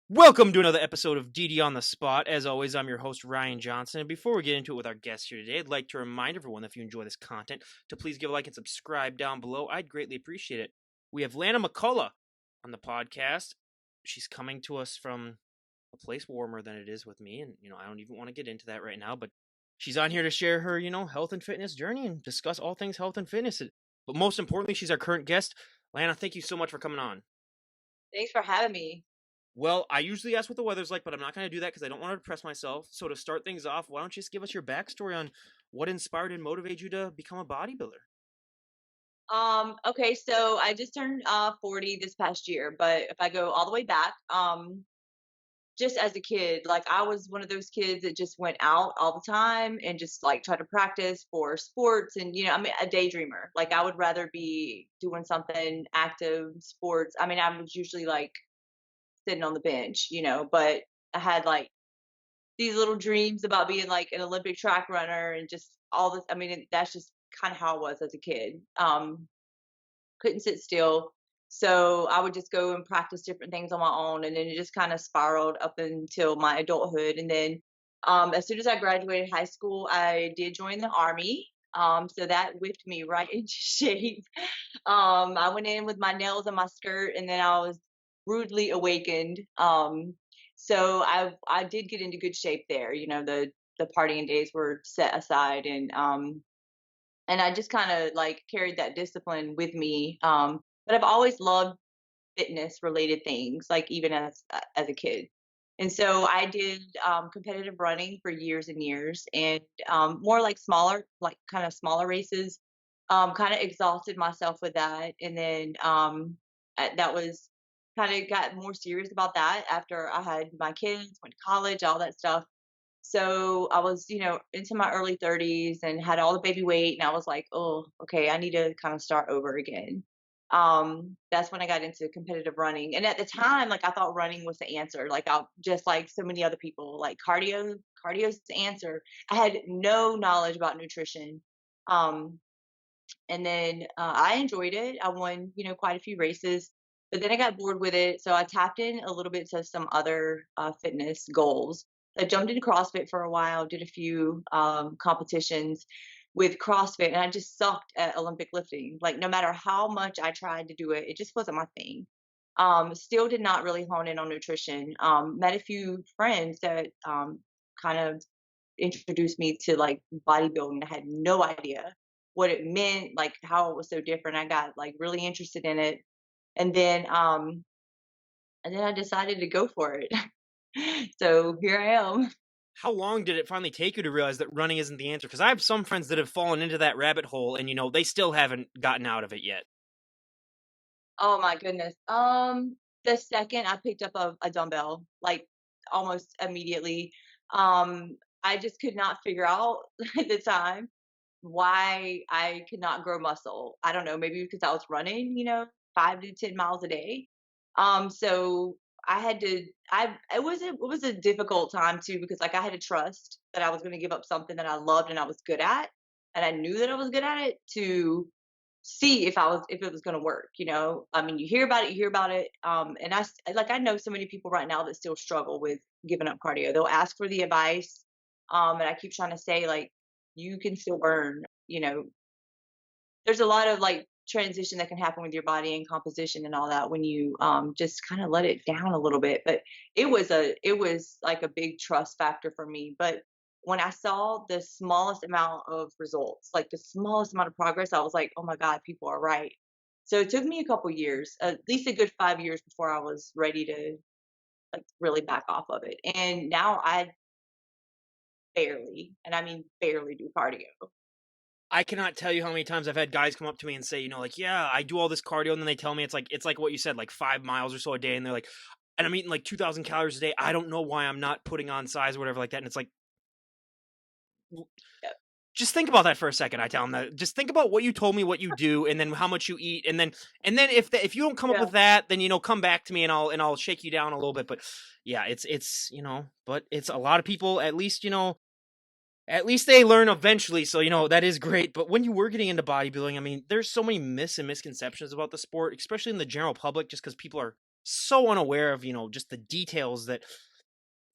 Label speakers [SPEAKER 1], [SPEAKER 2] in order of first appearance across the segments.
[SPEAKER 1] Welcome to another episode of DD on the Spot. As always, I'm your host, Ryan Johnson. And before we get into it with our guest here today, I'd like to remind everyone that if you enjoy this content, to please give a like and subscribe down below. I'd greatly appreciate it. We have Lana Mccullough on the podcast. She's coming to us from a place warmer than it is with me. And, I don't even want to get into that right now, but she's on here to share her, health and fitness journey and discuss all things health and fitness. But most importantly, she's our current guest. Lana, thank you so much for coming on.
[SPEAKER 2] Thanks for having me.
[SPEAKER 1] Well, I usually ask what the weather's like, but I'm not going to do that because I don't want to depress myself. So to start things off, why don't you just give us your backstory on what inspired and motivated you to become a bodybuilder?
[SPEAKER 2] Okay, so I just turned 40 this past year, but if I go all the way back, just as a kid, like I was one of those kids that just went out all the time and just like tried to practice for sports and I'm a daydreamer. Like I would rather be doing something active, sports. I mean, I was usually like sitting on the bench, but I had like these little dreams about being like an Olympic track runner and just all this. I mean, that's just kind of how I was as a kid. Couldn't sit still. So I would just go and practice different things on my own. And then it just kind of spiraled up until my adulthood. And then as soon as I graduated high school, I did join the Army. So that whipped me right into shape. I went in with my nails in my skirt and then I was rudely awakened. So I did get into good shape there. The partying days were set aside and I just kind of like carried that discipline with me. But I've always loved fitness related things, like even as a kid. And so I did competitive running for years and years, and more like smaller, like kind of smaller races. Kind of exhausted myself with that, and then that was kind of got more serious about that after I had my kids, went to college, all that stuff. So I was, into my early 30s and had all the baby weight, and I was like, oh, okay, I need to kind of start over again. That's when I got into competitive running. And at the time, like I thought running was the answer. Like I just like so many other people, like cardio's the answer. I had no knowledge about nutrition. Um, and then I enjoyed it. I won, quite a few races, but then I got bored with it. So I tapped in a little bit to some other fitness goals. I jumped into CrossFit for a while, did a few competitions with CrossFit, and I just sucked at Olympic lifting. Like no matter how much I tried to do it, it just wasn't my thing. Still did not really hone in on nutrition. Met a few friends that kind of introduced me to like bodybuilding. I had no idea what it meant, like how it was so different. I got like really interested in it. And then I decided to go for it. So here I am.
[SPEAKER 1] How long did it finally take you to realize that running isn't the answer? Because I have some friends that have fallen into that rabbit hole and, they still haven't gotten out of it yet.
[SPEAKER 2] Oh my goodness. The second I picked up a dumbbell, like almost immediately, I just could not figure out at the time why I could not grow muscle. I don't know, maybe because I was running, 5 to 10 miles a day. So I had to. It was a difficult time too because like I had to trust that I was going to give up something that I loved and I was good at, and I knew that I was good at it to see if it was going to work. I mean, you hear about it, and I know so many people right now that still struggle with giving up cardio. They'll ask for the advice, and I keep trying to say like you can still burn. There's a lot of like transition that can happen with your body and composition and all that when you just kind of let it down a little bit. But it was like a big trust factor for me. But when I saw the smallest amount of results, like the smallest amount of progress, I was like, oh my God, people are right. So it took me a couple years, at least a good 5 years before I was ready to like really back off of it. And now I barely, and I mean barely, do cardio.
[SPEAKER 1] I cannot tell you how many times I've had guys come up to me and say, like, yeah, I do all this cardio, and then they tell me it's like what you said, like 5 miles or so a day, and they're like, and I'm eating like 2,000 calories a day. I don't know why I'm not putting on size or whatever like that. And it's like, just think about that for a second. I tell them that. Just think about what you told me, what you do, and then how much you eat, and then if you don't come up
[SPEAKER 2] Yeah.
[SPEAKER 1] with that, then come back to me and I'll shake you down a little bit. But yeah, it's but it's a lot of people. At least they learn eventually, so that is great. But when you were getting into bodybuilding, I mean, there's so many myths and misconceptions about the sport, especially in the general public, just because people are so unaware of, just the details that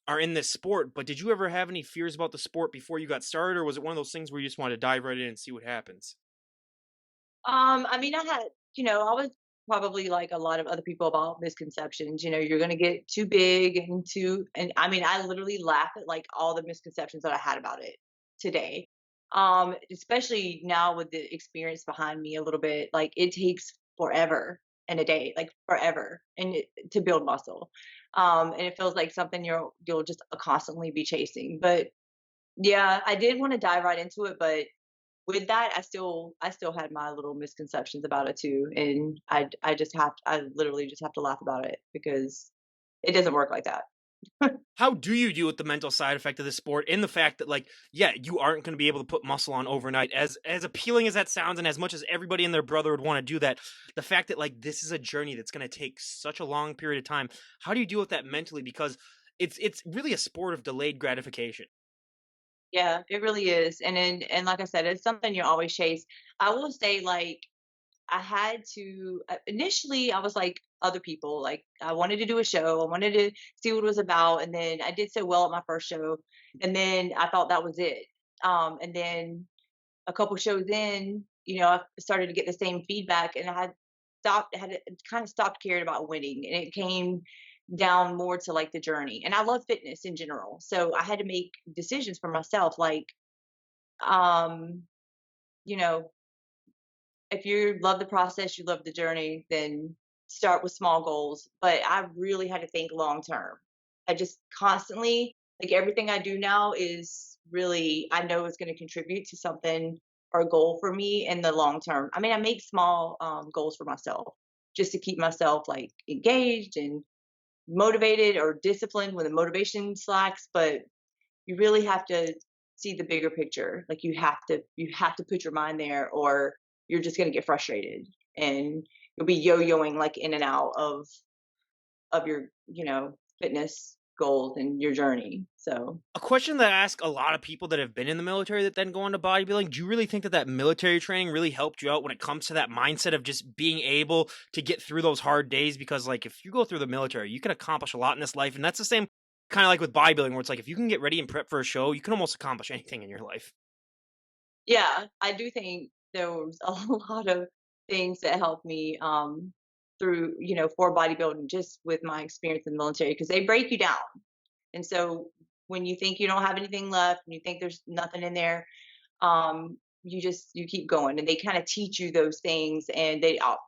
[SPEAKER 1] are in this sport. But did you ever have any fears about the sport before you got started, or was it one of those things where you just wanted to dive right in and see what happens?
[SPEAKER 2] I mean, I was probably like a lot of other people about misconceptions. You're going to get too big and and I mean, I literally laugh at like all the misconceptions that I had about it today. Especially now with the experience behind me a little bit, like it takes forever and a day, like forever, to build muscle. And it feels like something you'll just constantly be chasing. But yeah, I did want to dive right into it, but with that, I still had my little misconceptions about it too, and I literally just have to laugh about it because it doesn't work like that.
[SPEAKER 1] How do you deal with the mental side effect of the sport in the fact that, like, yeah, you aren't going to be able to put muscle on overnight, as appealing as that sounds, and as much as everybody and their brother would want to do that, the fact that, like, this is a journey that's going to take such a long period of time. How do you deal with that mentally? Because it's really a sport of delayed gratification.
[SPEAKER 2] Yeah, it really is, and like I said, it's something you always chase. I will say, like, I had to initially, I was like other people, like I wanted to do a show, I wanted to see what it was about, and then I did so well at my first show, and then I thought that was it. And then a couple shows in, I started to get the same feedback, and had kind of stopped caring about winning, and it came down more to like the journey. And I love fitness in general, so I had to make decisions for myself, like, um, you know, if you love the process, you love the journey, then start with small goals. But I really had to think long term. I just constantly, like everything I do now is really, I know it's going to contribute to something or a goal for me in the long term. I mean, I make small goals for myself just to keep myself like engaged and motivated or disciplined when the motivation slacks. But you really have to see the bigger picture. Like you have to put your mind there, or you're just going to get frustrated, and you'll be yo-yoing like in and out of your fitness goals and your journey. So
[SPEAKER 1] A question that I ask a lot of people that have been in the military that then go into bodybuilding: do you really think that military training really helped you out when it comes to that mindset of just being able to get through those hard days? Because, like, if you go through the military, you can accomplish a lot in this life, and that's the same kind of like with bodybuilding, where it's like if you can get ready and prep for a show, you can almost accomplish anything in your life.
[SPEAKER 2] yeah, I do think there was a lot of things that helped me through for bodybuilding, just with my experience in the military, because they break you down. And so when you think you don't have anything left and you think there's nothing in there, you keep going, and they kind of teach you those things, and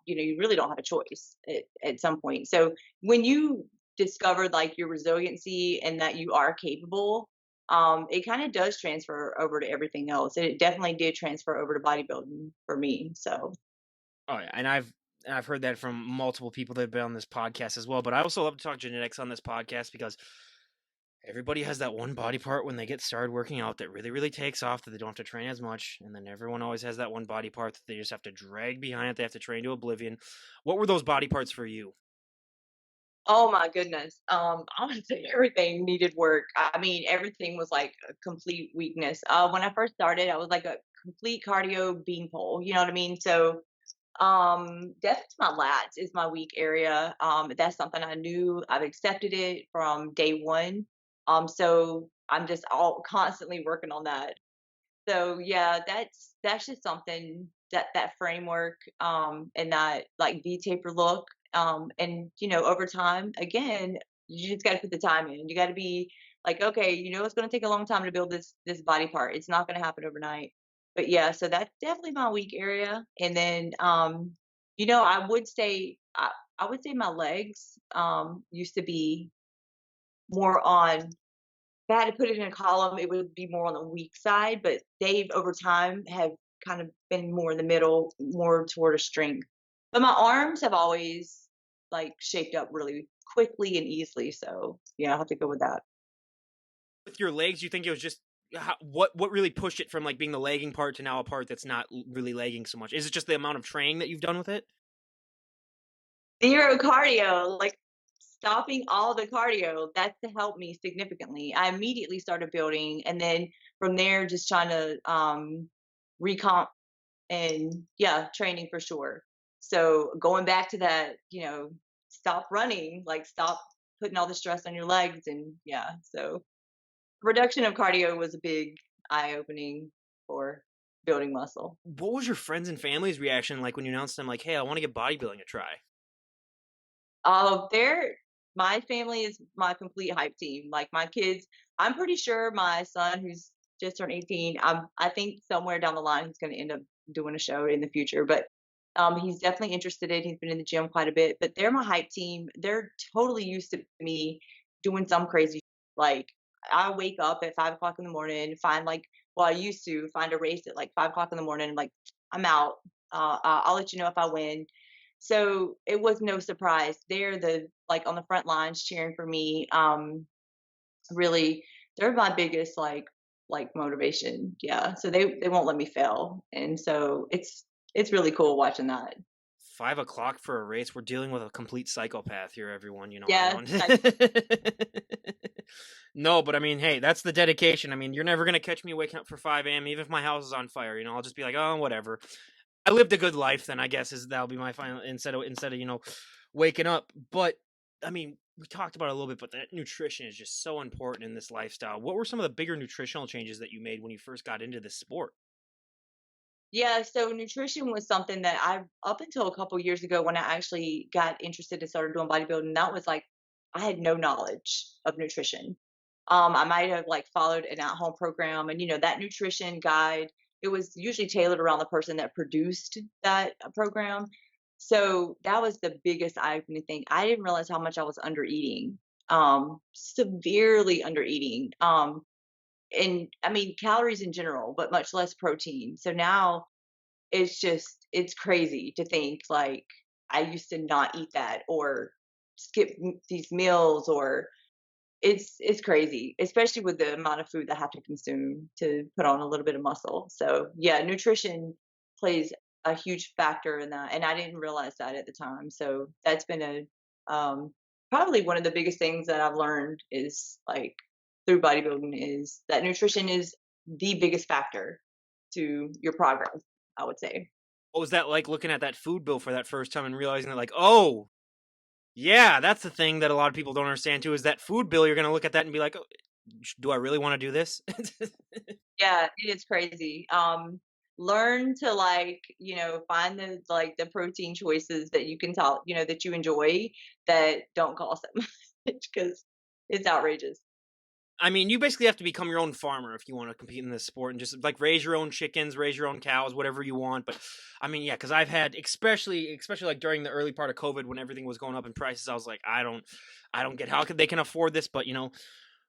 [SPEAKER 2] you really don't have a choice at some point. So when you discover like your resiliency and that you are capable, it kind of does transfer over to everything else. And it definitely did transfer over to bodybuilding for me. So
[SPEAKER 1] Oh yeah, and I've heard that from multiple people that have been on this podcast as well. But I also love to talk genetics on this podcast because everybody has that one body part when they get started working out that really, really takes off, that they don't have to train as much. And then everyone always has that one body part that they just have to drag behind it. They have to train to oblivion. What were those body parts for you?
[SPEAKER 2] oh my goodness. I would say everything needed work. I mean, everything was like a complete weakness. When I first started, I was like a complete cardio beanpole. You know what I mean? So definitely my lats is my weak area. That's something I knew. I've accepted it from day one. So I'm just all constantly working on that. So yeah, that's just something that framework, and that like V taper look, and over time, again, you just got to put the time in. You got to be like, okay, it's going to take a long time to build this body part. It's not going to happen overnight. But yeah, so that's definitely my weak area. And then I would say my legs used to be more on, if I had to put it in a column, it would be more on the weak side, but they've over time have kind of been more in the middle, more toward a strength. But my arms have always like shaped up really quickly and easily. So yeah, I have to go with that.
[SPEAKER 1] With your legs, you think it was just what really pushed it from like being the lagging part to now a part that's not really lagging so much? Is it just the amount of training that you've done with it?
[SPEAKER 2] Zero cardio, like stopping all the cardio, that's to help me significantly. I immediately started building, and then from there, just trying to recomp, and yeah, training for sure. So going back to that, stop running, like stop putting all the stress on your legs. And yeah, so reduction of cardio was a big eye opening for building muscle.
[SPEAKER 1] What was your friends and family's reaction like when you announced them like, "Hey, I want to give bodybuilding a try"?
[SPEAKER 2] They're my family is my complete hype team. Like my kids, I'm pretty sure my son, who's just turned 18, I think somewhere down the line he's going to end up doing a show in the future. But he's definitely interested in. He's been in the gym quite a bit. But they're my hype team. They're totally used to me doing some crazy. Like I wake up at 5 o'clock in the morning, find like well, I used to find a race at like 5 o'clock in the morning. And like I'm out. I'll let you know if I win. So it was no surprise. They're the like on the front lines cheering for me. Really, they're my biggest like motivation. Yeah. So they won't let me fail, and so it's really cool watching that.
[SPEAKER 1] 5 o'clock for a race. We're dealing with a complete psychopath here, everyone. I
[SPEAKER 2] Yeah.
[SPEAKER 1] don't. No, but I mean, hey, that's the dedication. I mean, you're never gonna catch me waking up for 5 a.m. even if my house is on fire. I'll just be like, oh, whatever. I lived a good life. Then I guess that'll be my final instead of waking up. But I mean, we talked about it a little bit, but that nutrition is just so important in this lifestyle. What were some of the bigger nutritional changes that you made when you first got into this sport?
[SPEAKER 2] Yeah, so nutrition was something that I up until a couple years ago when I actually got interested and started doing bodybuilding, that was like I had no knowledge of nutrition. I might have like followed an at-home program, and that nutrition guide, it was usually tailored around the person that produced that program. So that was the biggest eye-opening thing. I didn't realize how much I was under eating, severely under eating. And I mean calories in general, but much less protein. So now it's crazy to think like I used to not eat that or skip these meals, or it's crazy, especially with the amount of food that I have to consume to put on a little bit of muscle. So yeah, nutrition plays a huge factor in that, and I didn't realize that at the time. So that's been a probably one of the biggest things that I've learned is like through bodybuilding is that nutrition is the biggest factor to your progress, I would say.
[SPEAKER 1] What was that like looking at that food bill for that first time and realizing that, like, oh, yeah, that's the thing that a lot of people don't understand too is that food bill. You're gonna look at that and be like, oh, do I really want to do this?
[SPEAKER 2] Yeah, it is crazy. Learn to find the protein choices that you can tell, that you enjoy that don't cost that much because it's outrageous.
[SPEAKER 1] I mean, you basically have to become your own farmer if you want to compete in this sport and just like raise your own chickens, raise your own cows, whatever you want. But I mean, yeah, because I've had especially like during the early part of COVID when everything was going up in prices, I was like, I don't get how they can afford this, but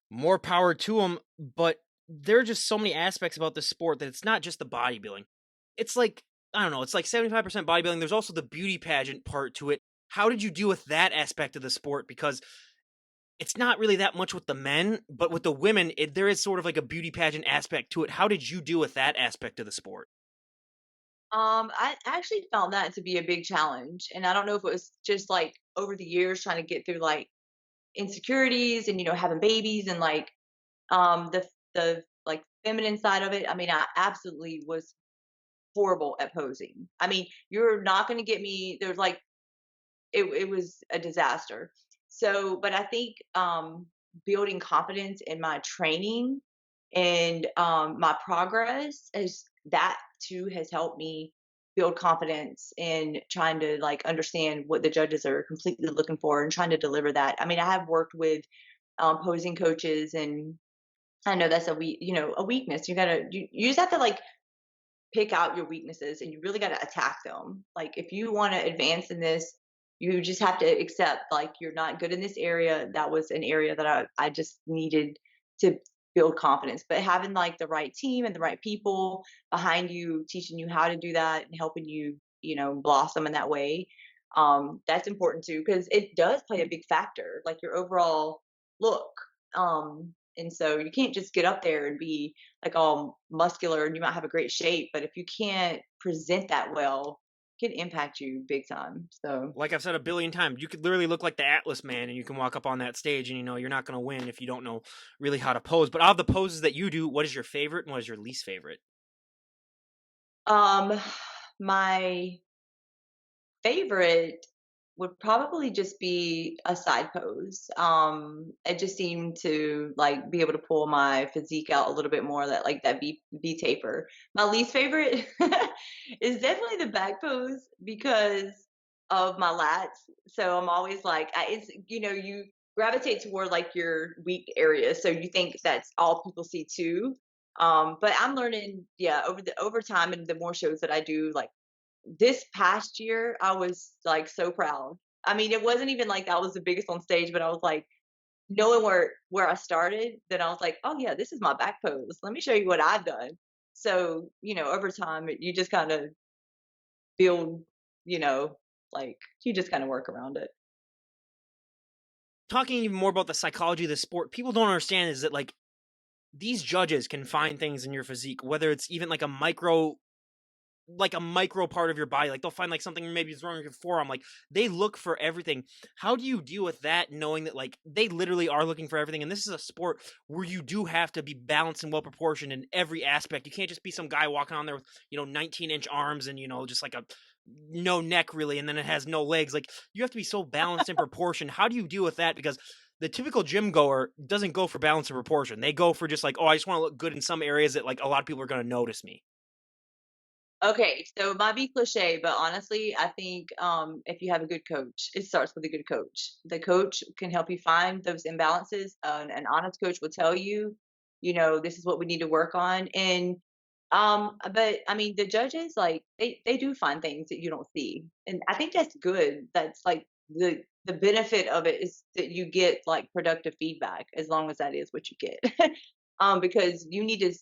[SPEAKER 1] more power to them. But there are just so many aspects about this sport that it's not just the bodybuilding. It's like I don't know, it's like 75% bodybuilding. There's also the beauty pageant part to it. How did you deal with that aspect of the sport? Because it's not really that much with the men, but with the women, there is sort of like a beauty pageant aspect to it. How did you deal with that aspect of the sport?
[SPEAKER 2] I actually found that to be a big challenge, and I don't know if it was just like over the years trying to get through like insecurities and having babies and like the like feminine side of it. I mean, I absolutely was horrible at posing. I mean, you're not going to get me. There's like it was a disaster. So, but I think building confidence in my training and my progress is that too has helped me build confidence in trying to like understand what the judges are completely looking for and trying to deliver that. I mean, I have worked with posing coaches, and I know that's a weakness. You just have to like pick out your weaknesses, and you really got to attack them. Like if you want to advance in this, you just have to accept like you're not good in this area. That was an area that I just needed to build confidence. But having like the right team and the right people behind you teaching you how to do that and helping you, blossom in that way, that's important too because it does play a big factor, like your overall look. And so you can't just get up there and be like all muscular, and you might have a great shape, but if you can't present that well, it can impact you big time. So
[SPEAKER 1] Like I've said a billion times, you could literally look like the Atlas Man and you can walk up on that stage and you're not going to win if you don't know really how to pose. But out of the poses that you do, what is your favorite and what is your least favorite?
[SPEAKER 2] um my favorite, would probably just be a side pose. It just seemed to like be able to pull my physique out a little bit more. That like that V taper. My least favorite is definitely the back pose because of my lats. So I'm always like, it's you gravitate toward like your weak area, so you think that's all people see too. But I'm learning, yeah, over time and the more shows that I do, like this past year, I was like so proud. I mean, it wasn't even like I was the biggest on stage, but I was like, knowing where I started, then I was like, oh yeah, this is my back pose. Let me show you what I've done. So, over time, you just kind of build, you know, like you just kind of work around it.
[SPEAKER 1] Talking even more about the psychology of the sport, people don't understand is that like these judges can find things in your physique, whether it's even like a micro part of your body. Like they'll find like something maybe is wrong with your forearm. Like they look for everything. How do you deal with that, knowing that like they literally are looking for everything? And this is a sport where you do have to be balanced and well proportioned in every aspect. You can't just be some guy walking on there with 19-inch arms and just like a no neck really, and then it has no legs. Like you have to be so balanced and proportioned. How do you deal with that? Because the typical gym goer doesn't go for balance and proportion. They go for just like, oh, I just want to look good in some areas that like a lot of people are going to notice me.
[SPEAKER 2] Okay, so it might be cliche, but honestly, I think if you have a good coach, it starts with a good coach. The coach can help you find those imbalances. An honest coach will tell you, this is what we need to work on. And but I mean, the judges like they do find things that you don't see, and I think that's good. That's like the benefit of it is that you get like productive feedback as long as that is what you get. Because you need to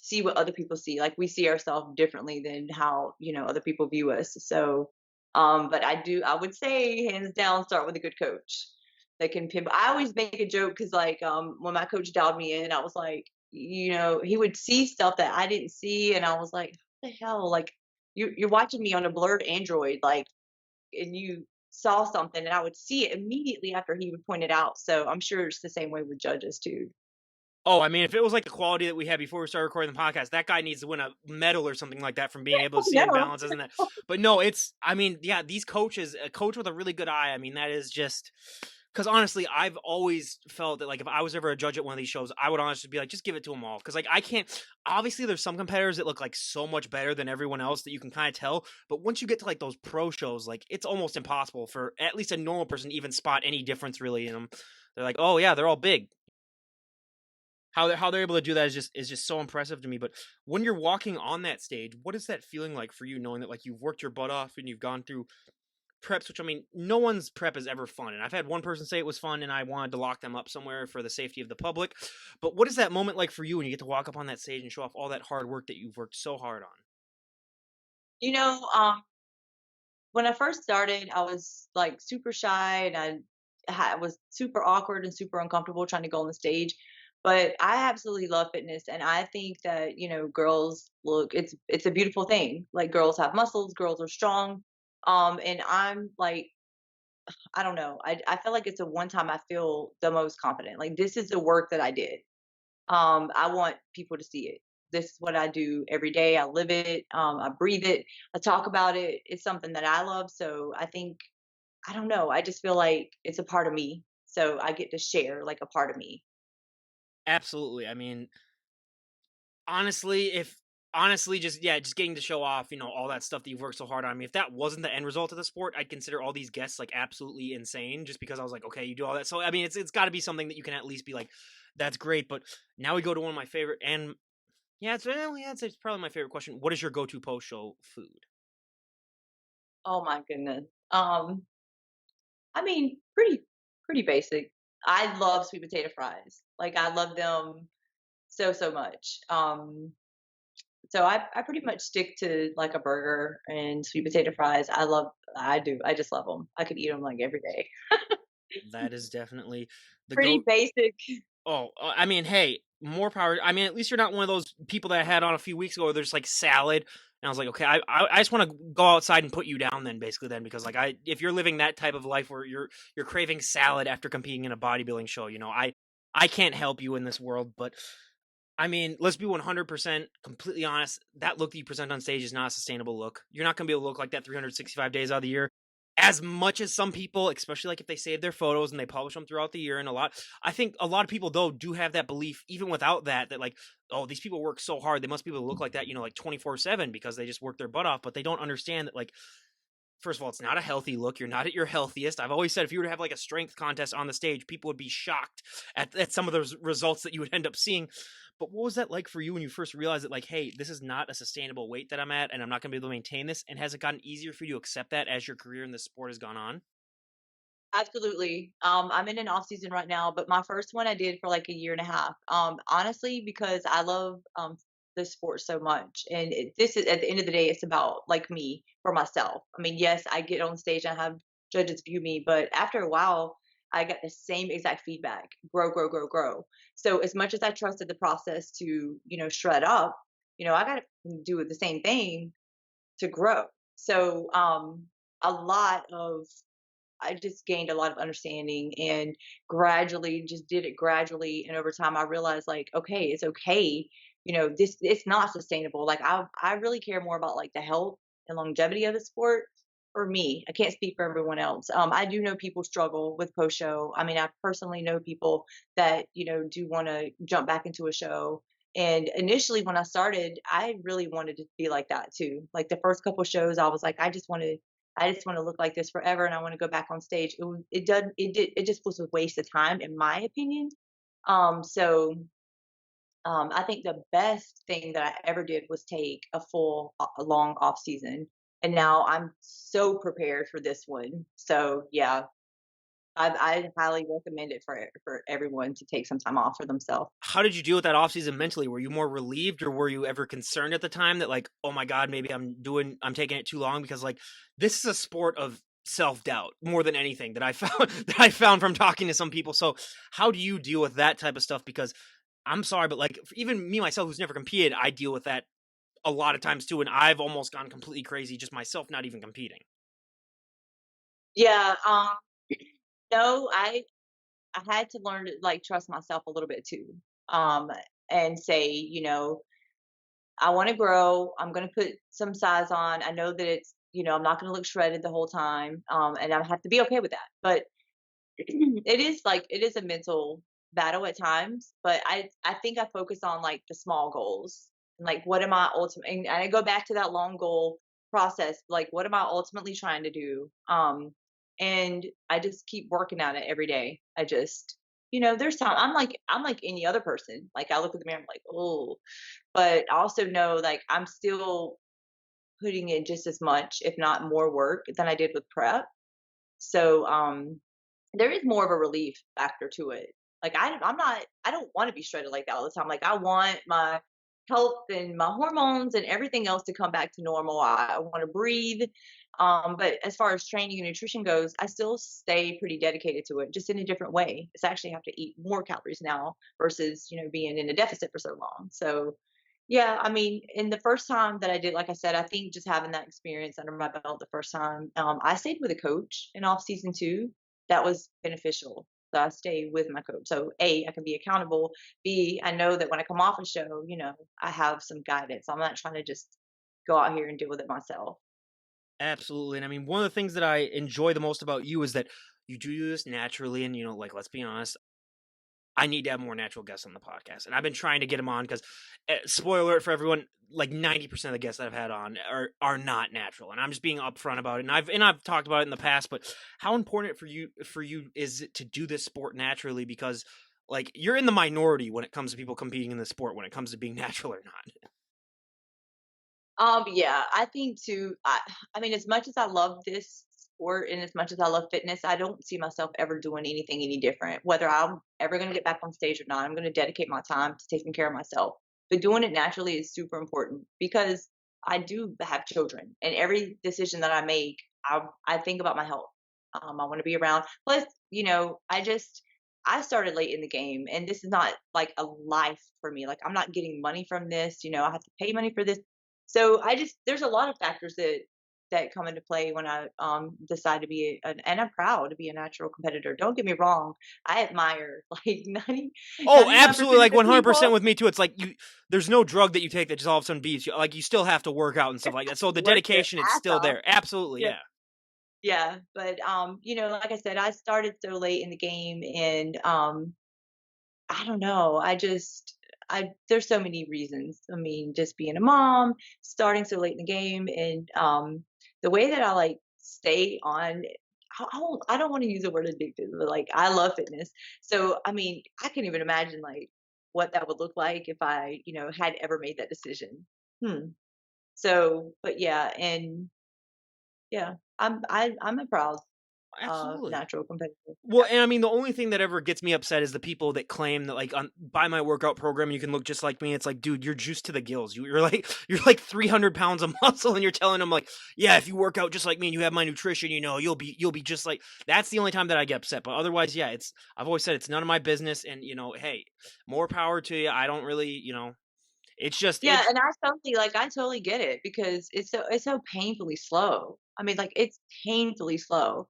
[SPEAKER 2] see what other people see. Like we see ourselves differently than how, other people view us. So, but I would say hands down, start with a good coach that can pin. I always make a joke because like, when my coach dialed me in, I was like, he would see stuff that I didn't see. And I was like, what the hell? Like you're watching me on a blurred Android, like, and you saw something and I would see it immediately after he would point it out. So I'm sure it's the same way with judges too.
[SPEAKER 1] Oh, I mean, if it was like the quality that we had before we started recording the podcast, that guy needs to win a medal or something like that from being able to see
[SPEAKER 2] No.
[SPEAKER 1] imbalances and that. But no, I mean, yeah, these coaches, a coach with a really good eye, I mean, that is just because honestly, I've always felt that like if I was ever a judge at one of these shows, I would honestly be like, just give it to them all. Because like I can't, obviously, there's some competitors that look like so much better than everyone else that you can kind of tell. But once you get to like those pro shows, like it's almost impossible for at least a normal person to even spot any difference really in them. They're like, oh yeah, they're all big. How they're able to do that is just so impressive to me. But when you're walking on that stage, what is that feeling like for you, knowing that like you've worked your butt off and you've gone through preps, which I mean, no one's prep is ever fun. And I've had one person say it was fun and I wanted to lock them up somewhere for the safety of the public. But what is that moment like for you when you get to walk up on that stage and show off all that hard work that you've worked so hard on?
[SPEAKER 2] You know, when I first started, I was like super shy and I was super awkward and super uncomfortable trying to go on the stage. But I absolutely love fitness, and I think that girls look. It's a beautiful thing. Like girls have muscles, girls are strong. And I'm like, I don't know. I feel like it's a one time I feel the most confident. Like this is the work that I did. I want people to see it. This is what I do every day. I live it. I breathe it. I talk about it. It's something that I love. So I think, I don't know. I just feel like it's a part of me. So I get to share like a part of me.
[SPEAKER 1] Absolutely. I mean, honestly, if honestly just yeah, just getting to show off, all that stuff that you've worked so hard on. I mean, if that wasn't the end result of the sport, I'd consider all these guests like absolutely insane just because I was like, okay, you do all that. So I mean, it's got to be something that you can at least be like, that's great. But now we go to one of my favorite and yeah, it's probably my favorite question. What is your go-to post-show food?
[SPEAKER 2] Oh my goodness. I mean, pretty basic. I love sweet potato fries. Like I love them so much. So I pretty much stick to like a burger and sweet potato fries. I do. I just love them. I could eat them like every day.
[SPEAKER 1] That is definitely the
[SPEAKER 2] Pretty
[SPEAKER 1] goat.
[SPEAKER 2] basic.
[SPEAKER 1] Oh, I mean, hey, more power. I mean, at least you're not one of those people that I had on a few weeks ago where there's like salad. And I was like, okay, I just want to go outside and put you down then, basically, then because like if you're living that type of life where you're craving salad after competing in a bodybuilding show, I can't help you in this world. But I mean, let's be 100% completely honest. That look that you present on stage is not a sustainable look. You're not going to be able to look like that 365 days out of the year. as much as some people, especially like if they save their photos and they publish them throughout the year, and I think a lot of people though do have that belief, even without that, that like, oh, these people work so hard, they must be able to look like that, like 24/7 because they just work their butt off. But they don't understand that, like, first of all, it's not a healthy look. You're not at your healthiest. I've always said if you were to have like a strength contest on the stage, people would be shocked at some of those results that you would end up seeing. But what was that like for you when you first realized that, like, hey, this is not a sustainable weight that I'm at, and I'm not going to be able to maintain this? And has it gotten easier for you to accept that as your career in this sport has gone on?
[SPEAKER 2] Absolutely. I'm in an off season right now, but my first one I did for like a year and a half. Honestly, because I love this sport so much, and this is at the end of the day, it's about like me for myself. I mean, yes, I get on stage and have judges view me, but after a while, I got the same exact feedback: grow, grow, grow, grow. So as much as I trusted the process to shred up, I got to do the same thing to grow. So a lot of I just gained a lot of understanding and gradually just did it gradually. And over time, I realized like, okay, it's okay. This it's not sustainable. Like I really care more about like the health and longevity of the sport. For me, I can't speak for everyone else. I do know people struggle with post show. I mean, I personally know people that do want to jump back into a show. And initially, when I started, I really wanted to be like that too. Like the first couple shows, I was like, I just want to look like this forever, and I want to go back on stage. It just was a waste of time, in my opinion. So I think the best thing that I ever did was take a long off season, and now I'm so prepared for this one. So yeah, I highly recommend it for everyone to take some time off for themselves.
[SPEAKER 1] How did you deal with that offseason mentally? Were you more relieved, or were you ever concerned at the time that, like, oh my God, maybe I'm taking it too long? Because like this is a sport of self-doubt more than anything that I found that I found from talking to some people. So how do you deal with that type of stuff? Because I'm sorry, but like even me myself who's never competed, I deal with that a lot of times too, and I've almost gone completely crazy just myself not even competing.
[SPEAKER 2] Yeah. No, I had to learn to like trust myself a little bit too. Um, and say, I want to grow. I'm going to put some size on. I know that I'm not going to look shredded the whole time. And I have to be okay with that. But it is a mental battle at times. But I think I focus on like the small goals and like what am I ultimately, and I go back to that long goal process. Like, what am I ultimately trying to do? And I just keep working at it every day. I just, there's time I'm like any other person. Like I look at the mirror, I'm like, oh, but I also know like I'm still putting in just as much, if not more work than I did with prep. So there is more of a relief factor to it. Like I don't want to be shredded like that all the time. Like I want my health and my hormones and everything else to come back to normal. I want to breathe. But as far as training and nutrition goes, I still stay pretty dedicated to it, just in a different way. It's actually have to eat more calories now versus, being in a deficit for so long. So yeah, I mean, in the first time that I did, like I said, I think just having that experience under my belt the first time, I stayed with a coach in off season two. That was beneficial. So I stayed with my coach. So A, I can be accountable. B, I know that when I come off a show, I have some guidance. I'm not trying to just go out here and deal with it myself.
[SPEAKER 1] Absolutely. And I mean, one of the things that I enjoy the most about you is that you do this naturally. And, like, let's be honest, I need to have more natural guests on the podcast. And I've been trying to get them on because, spoiler alert for everyone, like 90% of the guests that I've had on are not natural. And I'm just being upfront about it. And I've talked about it in the past, but how important for you is it to do this sport naturally? Because like you're in the minority when it comes to people competing in the sport, when it comes to being natural or not.
[SPEAKER 2] Yeah, I think too. I mean, as much as I love this sport and as much as I love fitness, I don't see myself ever doing anything any different. Whether I'm ever going to get back on stage or not, I'm going to dedicate my time to taking care of myself. But doing it naturally is super important because I do have children, and every decision that I make, I think about my health. I want to be around. Plus, I started late in the game, and this is not like a life for me. Like I'm not getting money from this. I have to pay money for this, so there's a lot of factors that come into play when I decide to and I'm proud to be a natural competitor. Don't get me wrong. I admire like
[SPEAKER 1] Oh,
[SPEAKER 2] 99%
[SPEAKER 1] absolutely,
[SPEAKER 2] of
[SPEAKER 1] like
[SPEAKER 2] the people.
[SPEAKER 1] 100% with me too. It's like there's no drug that you take that just all of a sudden beats you. Like you still have to work out and stuff like that. So the
[SPEAKER 2] Work their
[SPEAKER 1] dedication, it's
[SPEAKER 2] ass
[SPEAKER 1] still
[SPEAKER 2] off.
[SPEAKER 1] there. Absolutely,
[SPEAKER 2] Yeah.
[SPEAKER 1] yeah.
[SPEAKER 2] Yeah, but, like I said, I started so late in the game and, I don't know, I there's so many reasons. I mean, just being a mom, starting so late in the game, and, the way that I, like, stay on I don't wanna use the word addicted, but, like, I love fitness. So, I mean, I can't even imagine, like, what that would look like if I, had ever made that decision. Hmm. So, but yeah, and yeah, I'm a proud,
[SPEAKER 1] Absolutely.
[SPEAKER 2] natural competitor.
[SPEAKER 1] Well, and I mean, the only thing that ever gets me upset is the people that claim that, like, on buy my workout program, you can look just like me. It's like, dude, you're juiced to the gills. You're like you're like 300 pounds of muscle, and you're telling them like, yeah, if you work out just like me and you have my nutrition, you'll be just like. That's the only time that I get upset. But otherwise, yeah, it's I've always said it's none of my business, and hey, more power to you. I don't really, it's just
[SPEAKER 2] Yeah,
[SPEAKER 1] it's
[SPEAKER 2] and I totally get it because it's so painfully slow. I mean, like, it's painfully slow.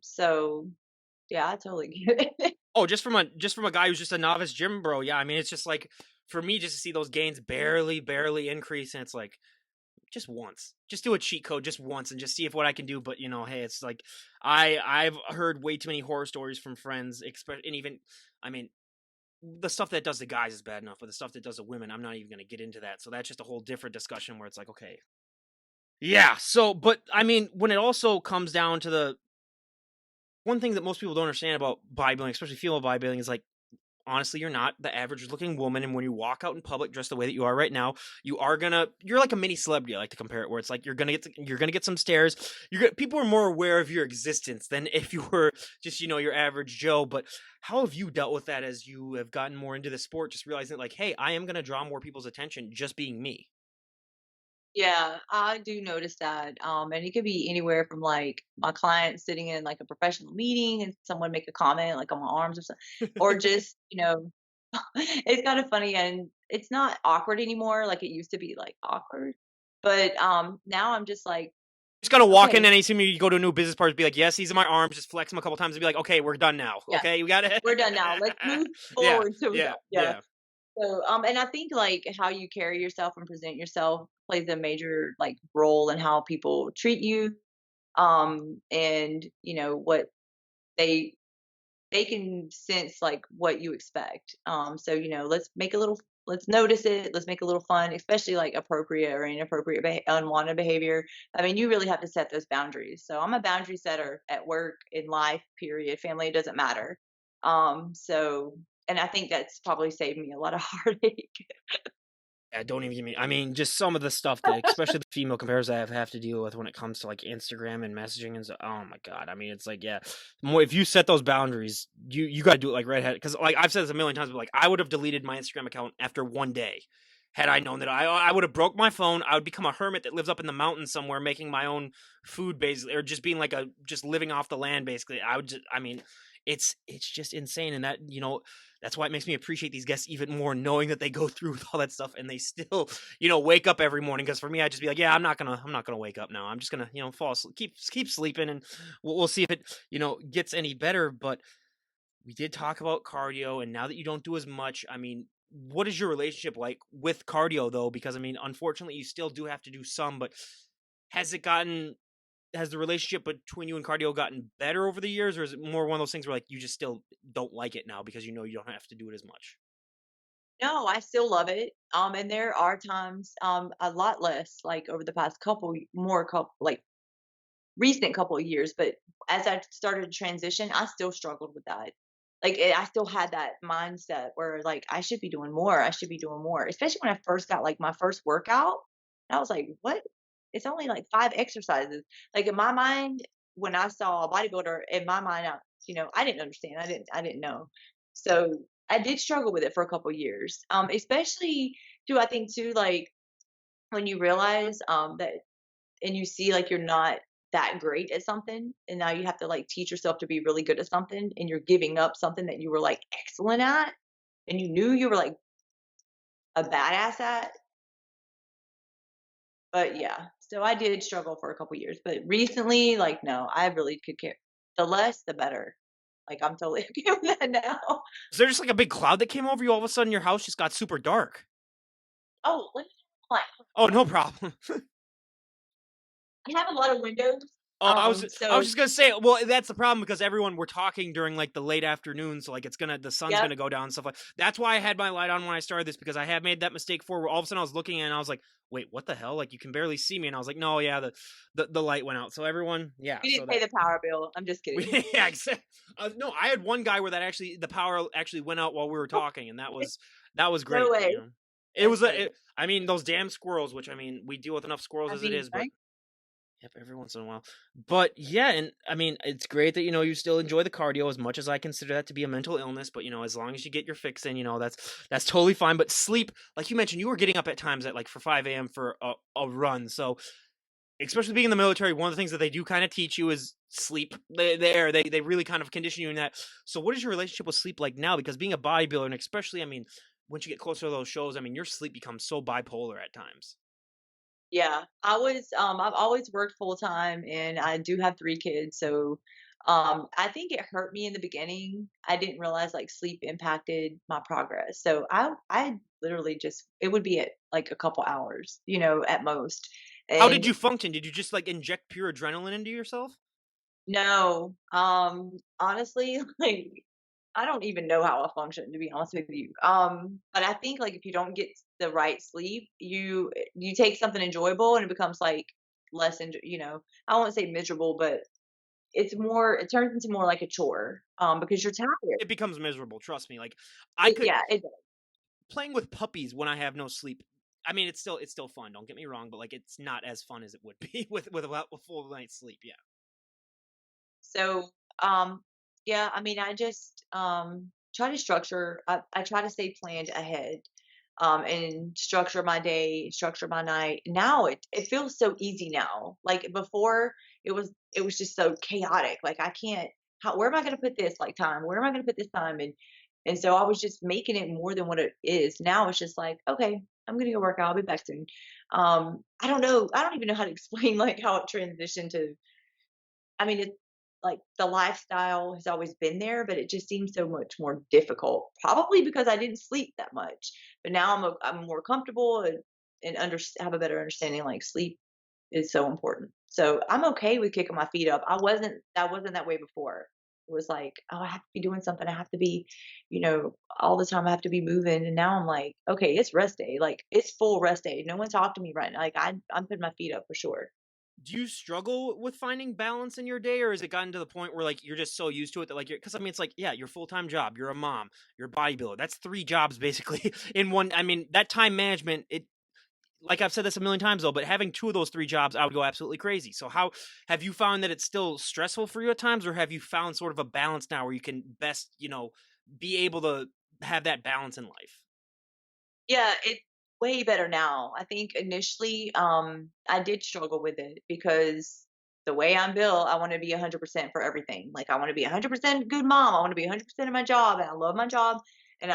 [SPEAKER 2] So yeah, I totally get it.
[SPEAKER 1] oh, just from a guy who's just a novice gym bro. Yeah, I mean, it's just like for me just to see those gains barely increase, and it's like just once. Just do a cheat code just once and just see if what I can do. But hey, it's like I've heard way too many horror stories from friends, and even I mean the stuff that does the guys is bad enough, but the stuff that does the women, I'm not even gonna get into that. So that's just a whole different discussion where it's like, okay. Yeah, so but I mean, when it also comes down to the one thing that most people don't understand about bodybuilding, especially female bodybuilding, is like honestly, you're not the average looking woman. And when you walk out in public dressed the way that you are right now, you're like a mini celebrity. I like to compare it where it's like you're gonna get some stares. People are more aware of your existence than if you were just, your average Joe. But how have you dealt with that as you have gotten more into the sport, just realizing like, hey, I am gonna draw more people's attention just being me?
[SPEAKER 2] Yeah, I do notice that. And it could be anywhere from like my client sitting in like a professional meeting and someone make a comment like on my arms or something, or just, it's kind of funny and it's not awkward anymore like it used to be like awkward. But now I'm just like,
[SPEAKER 1] Just gonna walk in
[SPEAKER 2] okay,
[SPEAKER 1] anytime you go to a new business party, be like, yes, these are my arms, just flex them a couple times and be like, okay, we're done now.
[SPEAKER 2] yeah,
[SPEAKER 1] Okay, you got it.
[SPEAKER 2] we're done now. Let's move
[SPEAKER 1] Yeah,
[SPEAKER 2] forward so we
[SPEAKER 1] yeah,
[SPEAKER 2] don't, yeah.
[SPEAKER 1] yeah.
[SPEAKER 2] So, and I think like how you carry yourself and present yourself plays a major like role in how people treat you, and what they they can sense like what you expect. So let's notice it, let's make a little fun, especially like appropriate or inappropriate unwanted behavior. I mean, you really have to set those boundaries. So I'm a boundary setter at work, in life, period, family, it doesn't matter. So, and I think that's probably saved me a lot of heartache.
[SPEAKER 1] Yeah, don't even give me. I mean, just some of the stuff that, especially the female compares I have to deal with when it comes to like Instagram and messaging and so. Oh my god! I mean, it's like, yeah, more if you set those boundaries, you got to do it like redhead. Because like I've said this a million times, but like I would have deleted my Instagram account after one day, had I known that I would have broke my phone. I would become a hermit that lives up in the mountains somewhere, making my own food basically, or just being like just living off the land basically. I mean, it's just insane, and that that's why it makes me appreciate these guests even more, knowing that they go through with all that stuff and they still, wake up every morning. Because for me, I just be like, yeah, I'm not gonna wake up now. I'm just gonna, fall asleep, keep sleeping, and we'll see if it, gets any better. But we did talk about cardio, and now that you don't do as much, I mean, what is your relationship like with cardio though? Because I mean, unfortunately, you still do have to do some, but has it gotten has the relationship between you and cardio gotten better over the years, or is it more one of those things where like you just still don't like it now because you don't have to do it as much?
[SPEAKER 2] No, I still love it. And there are times, a lot less, like over the past couple, like recent couple of years. But as I started to transition, I still struggled with that. Like I still had that mindset where like I should be doing more. I should be doing more. Especially when I first got like my first workout, I was like, what? It's only like 5 exercises. Like in my mind, when I saw a bodybuilder, in my mind, I didn't understand. I didn't know. So I did struggle with it for a couple of years. Especially too, I think too, like when you realize that and you see like you're not that great at something and now you have to like teach yourself to be really good at something and you're giving up something that you were like excellent at and you knew you were like a badass at. But yeah, so I did struggle for a couple years, but recently like no, I really could care, the less the better. Like I'm totally okay with that now.
[SPEAKER 1] Is there just like a big cloud that came over you all of a sudden? Your house just got super dark.
[SPEAKER 2] Oh, let me like
[SPEAKER 1] Oh, no problem.
[SPEAKER 2] I have a lot of windows.
[SPEAKER 1] Oh, I was
[SPEAKER 2] So
[SPEAKER 1] just gonna say, well, that's the problem because everyone we're talking during like the late afternoon, so like the sun's
[SPEAKER 2] yep,
[SPEAKER 1] gonna go down and stuff like. That's why I had my light on when I started this because I have made that mistake before. Where all of a sudden I was looking and I was like, wait, what the hell? Like you can barely see me, and I was like, no, yeah, the light went out. So everyone, yeah,
[SPEAKER 2] we
[SPEAKER 1] so
[SPEAKER 2] didn't pay
[SPEAKER 1] that
[SPEAKER 2] the power bill. I'm just kidding.
[SPEAKER 1] yeah, no, I had one guy where that actually the power actually went out while we were talking, and that was
[SPEAKER 2] No
[SPEAKER 1] great. But
[SPEAKER 2] way.
[SPEAKER 1] it
[SPEAKER 2] That's
[SPEAKER 1] was
[SPEAKER 2] funny.
[SPEAKER 1] I mean, those damn squirrels, which I mean, we deal with enough squirrels
[SPEAKER 2] I
[SPEAKER 1] as it
[SPEAKER 2] mean,
[SPEAKER 1] is, but
[SPEAKER 2] right?
[SPEAKER 1] yep, every once in a while. But yeah, and I mean, it's great that you still enjoy the cardio as much as I consider that to be a mental illness. But as long as you get your fix in, that's totally fine. But sleep, like you mentioned, you were getting up at times at like for 5 a.m. for a run. So especially being in the military, one of the things that they do kind of teach you is sleep. They really kind of condition you in that. So what is your relationship with sleep like now? Because being a bodybuilder, and especially, I mean, once you get closer to those shows, I mean, your sleep becomes so bipolar at times.
[SPEAKER 2] Yeah, I've always worked full time and I do have 3 kids, so I think it hurt me in the beginning. I didn't realize like sleep impacted my progress. So I literally just it would be at like a couple hours, at most.
[SPEAKER 1] How did
[SPEAKER 2] And
[SPEAKER 1] you function? Did you just like inject pure adrenaline into yourself?
[SPEAKER 2] no, honestly, like I don't even know how I function to be honest with you. But I think like if you don't get the right sleep, you take something enjoyable and it becomes like less I won't say miserable, but it turns into more like a chore because you're tired.
[SPEAKER 1] It becomes miserable, trust me. Like I could
[SPEAKER 2] Yeah, it does.
[SPEAKER 1] playing with puppies when I have no sleep. I mean, it's still fun. Don't get me wrong, but like it's not as fun as it would be with a full night's sleep. Yeah.
[SPEAKER 2] So, yeah, I mean, I just try to I try to stay planned ahead and structure my day, structure my night. Now it feels so easy now. Like before, it was just so chaotic. Like I can't. Where am I going to put this like time? Where am I going to put this time? And so I was just making it more than what it is. Now it's just like, okay, I'm going to go work out. I'll be back soon. I don't know. I don't even know how to explain like how it transitioned to. I mean, it's like the lifestyle has always been there, but it just seems so much more difficult. Probably because I didn't sleep that much. But now I'm more comfortable and have a better understanding. Like sleep is so important. So I'm okay with kicking my feet up. I wasn't that way before. It was like, oh, I have to be doing something. I have to be, all the time I have to be moving. And now I'm like, okay, it's rest day. Like it's full rest day. No one talk to me right now. Like I'm putting my feet up for sure.
[SPEAKER 1] Do you struggle with finding balance in your day, or has it gotten to the point where like you're just so used to it that like because I mean it's like yeah, your full time job, you're a mom, you're a bodybuilder. That's three jobs basically in one. I mean that time management. It like I've said this a million times though, but having two of those three jobs, I would go absolutely crazy. So how have you found that it's still stressful for you at times, or have you found sort of a balance now where you can best be able to have that balance in life?
[SPEAKER 2] Yeah, it's way better now. I think initially, I did struggle with it because the way I'm built, I want to be 100% for everything. Like I want to be 100% good mom. I want to be 100% of my job, and I love my job, and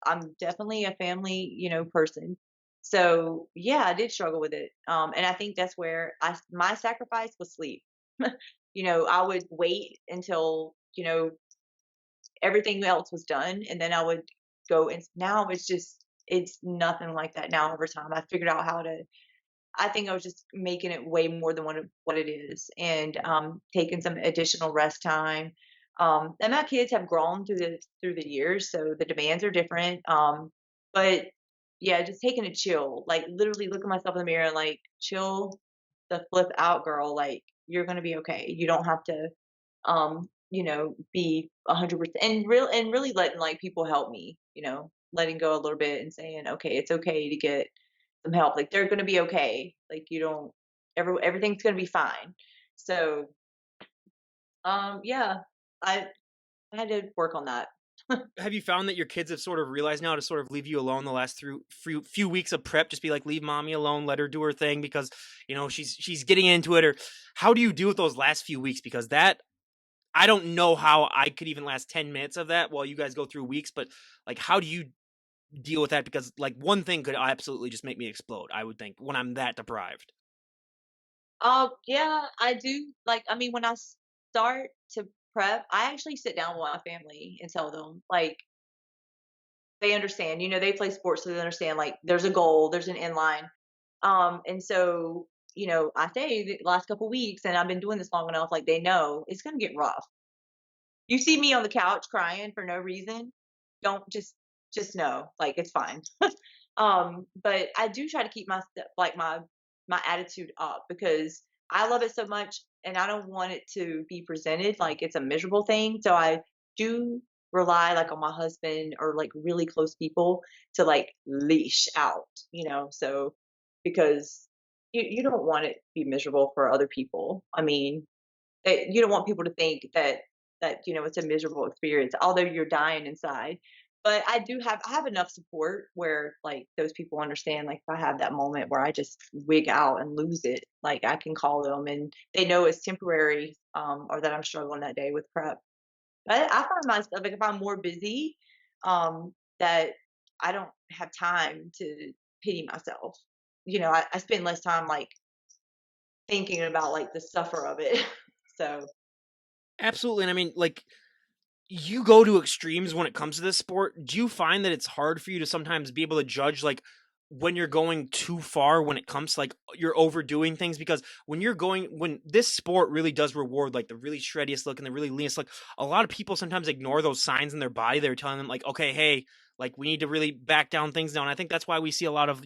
[SPEAKER 2] I'm definitely a family, person. So yeah, I did struggle with it, and I think that's where my sacrifice was sleep. I would wait until everything else was done, and then I would go. And now it's nothing like that now over time. I figured out how to. I think I was just making it way more than what it is, and taking some additional rest time. And my kids have grown through the years, so the demands are different. But yeah, just taking a chill, like literally look at myself in the mirror and like chill the flip out, girl. Like you're gonna be okay. You don't have to be 100% and really letting like people help me, letting go a little bit and saying, okay, it's okay to get some help. Like they're going to be okay. Like you don't everything's going to be fine. So, yeah, I, I had to work on that.
[SPEAKER 1] Have you found that your kids have sort of realized now to sort of leave you alone the last through few weeks of prep? Just be like, leave mommy alone, let her do her thing because she's getting into it. Or how do you deal with those last few weeks? Because that I don't know how I could even last 10 minutes of that while you guys go through weeks. But like, how do you deal with that? Because like one thing could absolutely just make me explode. I would think when I'm that deprived.
[SPEAKER 2] Yeah, I do. Like, I mean, when I start to prep, I actually sit down with my family and tell them, like, they understand, they play sports, so they understand, like, there's a goal, there's an end line. And so I say the last couple weeks, and I've been doing this long enough, like they know it's gonna get rough. You see me on the couch crying for no reason, don't just know, like it's fine. But I do try to keep my attitude up because I love it so much and I don't want it to be presented like it's a miserable thing. So I do rely like on my husband or like really close people to like leash out, so because you don't want it to be miserable for other people. I mean, you don't want people to think that it's a miserable experience, although you're dying inside. But I have enough support where like those people understand. Like if I have that moment where I just wig out and lose it, like I can call them and they know it's temporary, or that I'm struggling that day with prep. But I find myself like if I'm more busy, that I don't have time to pity myself. I spend less time like thinking about like the suffer of it. So
[SPEAKER 1] Absolutely. And I mean, like, you go to extremes when it comes to this sport. Do you find that it's hard for you to sometimes be able to judge, like, when you're going too far when it comes to, like, you're overdoing things? Because when this sport really does reward, like, the really shreddiest look and the really leanest look, a lot of people sometimes ignore those signs in their body. They're telling them, like, okay, hey, like, we need to really back down things now. And I think that's why we see a lot of,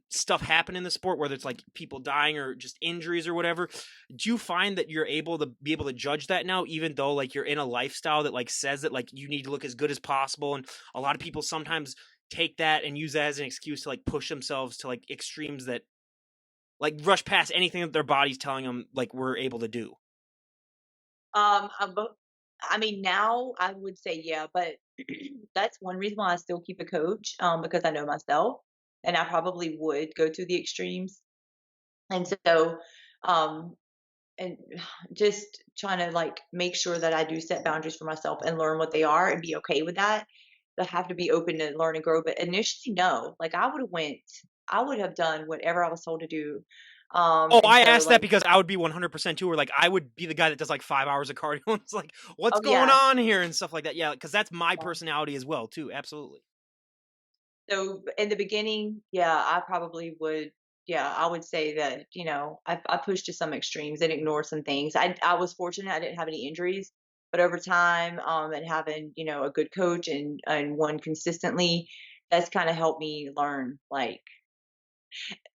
[SPEAKER 1] stuff happen in the sport, whether it's like people dying or just injuries or whatever. Do you find that you're able to judge that now, even though like you're in a lifestyle that like says that like you need to look as good as possible? And a lot of people sometimes take that and use that as an excuse to like push themselves to like extremes that like rush past anything that their body's telling them like we're able to do.
[SPEAKER 2] but I mean, now I would say yeah, but that's one reason why I still keep a coach, because I know myself, and I probably would go to the extremes. And so, um, and just trying to like make sure that I do set boundaries for myself and learn what they are and be okay with that. I have to be open to learn and grow. But initially, no, like I would have done whatever I was told to do.
[SPEAKER 1] Oh,
[SPEAKER 2] And
[SPEAKER 1] I
[SPEAKER 2] so
[SPEAKER 1] asked that
[SPEAKER 2] like,
[SPEAKER 1] because I would be 100% too, where like I would be the guy that does like 5 hours of cardio and it's like, what's
[SPEAKER 2] oh
[SPEAKER 1] going
[SPEAKER 2] yeah,
[SPEAKER 1] on here and stuff like that. Yeah, because that's my
[SPEAKER 2] yeah.
[SPEAKER 1] personality as well too. Absolutely.
[SPEAKER 2] So in the beginning, yeah, I probably would. Yeah, I would say that I pushed to some extremes and ignored some things. I was fortunate I didn't have any injuries, but over time, and having a good coach and one consistently, that's kind of helped me learn. Like,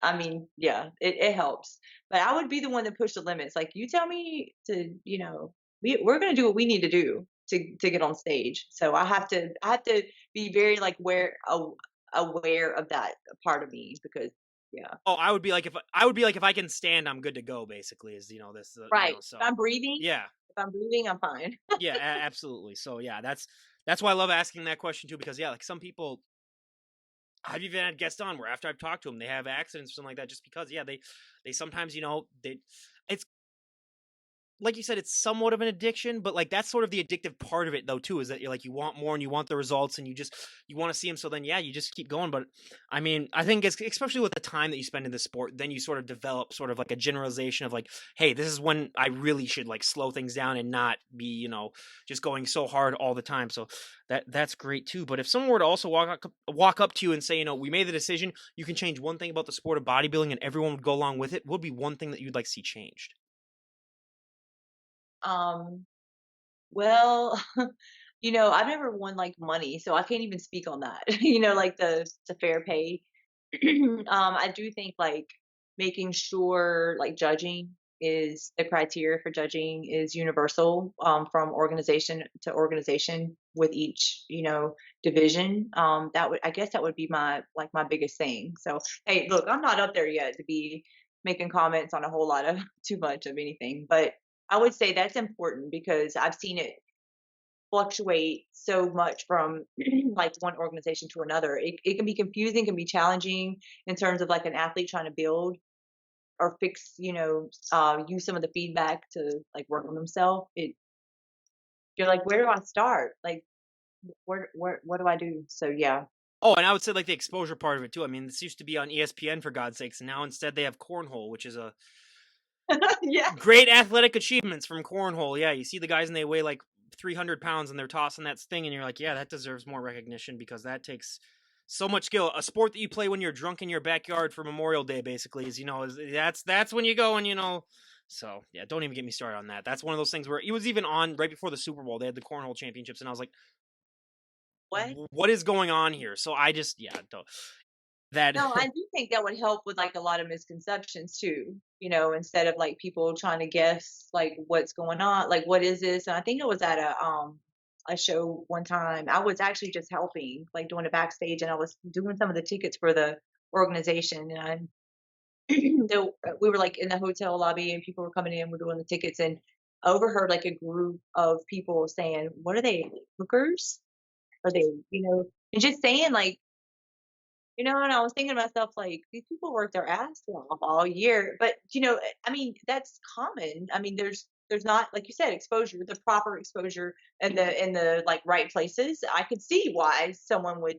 [SPEAKER 2] I mean, yeah, it helps. But I would be the one that pushed the limits. Like, you tell me to, we're gonna do what we need to do to get on stage. So I have to be very like aware of that part of me because yeah.
[SPEAKER 1] Oh, I would be like if I can stand, I'm good to go. Basically, is this
[SPEAKER 2] Right. If
[SPEAKER 1] so
[SPEAKER 2] I'm breathing,
[SPEAKER 1] yeah.
[SPEAKER 2] I'm fine.
[SPEAKER 1] Yeah, absolutely. So yeah, that's why I love asking that question too, because yeah, like some people I've even had guests on where after I've talked to them, they have accidents or something like that, just because yeah, they sometimes it's like you said, it's somewhat of an addiction, but like that's sort of the addictive part of it though too, is that you're like you want more and you want the results and you want to see them. So then yeah, you just keep going. But I mean, I think it's especially with the time that you spend in the sport, then you sort of develop sort of like a generalization of like, hey, this is when I really should like slow things down and not be just going so hard all the time. So that's great too. But if someone were to also walk up to you and say, we made the decision, you can change one thing about the sport of bodybuilding, and everyone would go along with it, what would be one thing that you'd like to see changed?
[SPEAKER 2] Um, well, I've never won like money, so I can't even speak on that. Like the fair pay. I do think like making sure like judging is the criteria for judging is universal, from organization to organization with each division. That would I guess that would be my biggest thing. So hey, look, I'm not up there yet to be making comments on a whole lot of too much of anything, but I would say that's important because I've seen it fluctuate so much from like one organization to another. It can be confusing, can be challenging in terms of like an athlete trying to build or fix, use some of the feedback to like work on themselves. You're like, where do I start? Like, what do I do? So yeah,
[SPEAKER 1] Oh, and I would say like the exposure part of it too. I mean, this used to be on ESPN for God's sakes, and now instead they have Cornhole, which is a
[SPEAKER 2] yeah.
[SPEAKER 1] great athletic achievements from Cornhole. Yeah, you see the guys and they weigh like 300 pounds and they're tossing that thing, and you're like, yeah, that deserves more recognition because that takes so much skill. A sport that you play when you're drunk in your backyard for Memorial Day, basically, that's when you go and. So yeah, don't even get me started on that. That's one of those things where it was even on right before the Super Bowl. They had the Cornhole championships, and I was like,
[SPEAKER 2] What?
[SPEAKER 1] what is going on here? So I just don't. That
[SPEAKER 2] No, I do think that would help with like a lot of misconceptions too. Instead of like people trying to guess like what's going on, like what is this? And I think it was at a show one time. I was actually just helping, like doing a backstage, and I was doing some of the tickets for the organization. And we were like in the hotel lobby, and people were coming in. We're doing the tickets, and I overheard like a group of people saying, "What are they, hookers? Are they, and just saying like." And I was thinking to myself, like, these people work their ass off all year. But, I mean, that's common. I mean, there's not, like you said, exposure, the proper exposure in the like right places. I could see why someone would,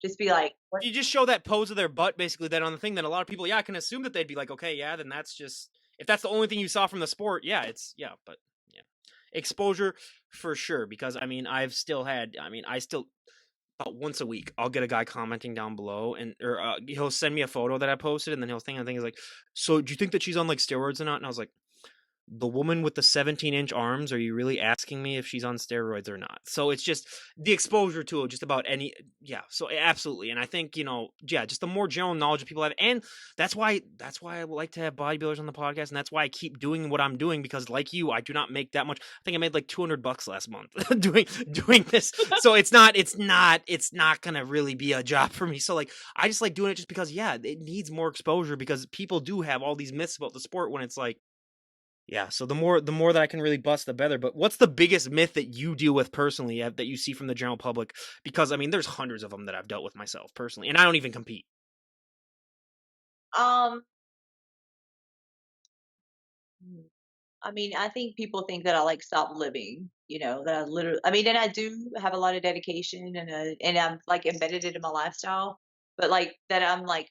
[SPEAKER 2] just be like, what?
[SPEAKER 1] you just show that pose of their butt, basically, then on the thing that a lot of people, I can assume that they'd be like, okay, yeah, then that's just if that's the only thing you saw from the sport, but yeah, exposure for sure. Because I still about once a week I'll get a guy commenting down below, and or he'll send me a photo that I posted, and then he'll think is like, so do you think that she's on like steroids or not? And I was like, the woman with the 17-inch arms, are you really asking me if she's on steroids or not? So it's just the exposure to it, just about any, so absolutely. And I think, just the more general knowledge that people have, and that's why I like to have bodybuilders on the podcast, and that's why I keep doing what I'm doing, because like you, I do not make that much. I think I made like $200 last month doing this. So it's not gonna really be a job for me. So like I just like doing it just because it needs more exposure, because people do have all these myths about the sport when it's like, so the more that I can really bust, the better. But what's the biggest myth that you deal with personally, that you see from the general public? Because I mean, there's hundreds of them that I've dealt with myself personally, and I don't even compete.
[SPEAKER 2] Um, hmm, I mean, I think people think that I like stop living, that I literally, I mean, and I do have a lot of dedication, and I'm like embedded it in my lifestyle, but like that I'm like,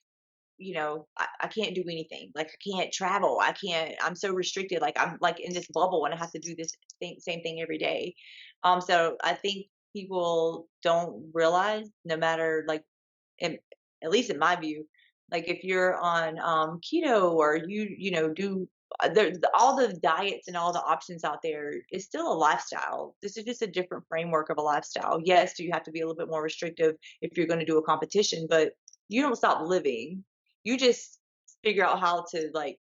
[SPEAKER 2] I can't do anything. Like I can't travel. I'm so restricted. Like I'm like in this bubble, and I have to do this same thing every day. So I think people don't realize, no matter like, in, at least in my view, like if you're on keto, or do all the diets and all the options out there is still a lifestyle. This is just a different framework of a lifestyle. Yes, you have to be a little bit more restrictive if you're going to do a competition, but you don't stop living. You just figure out how to like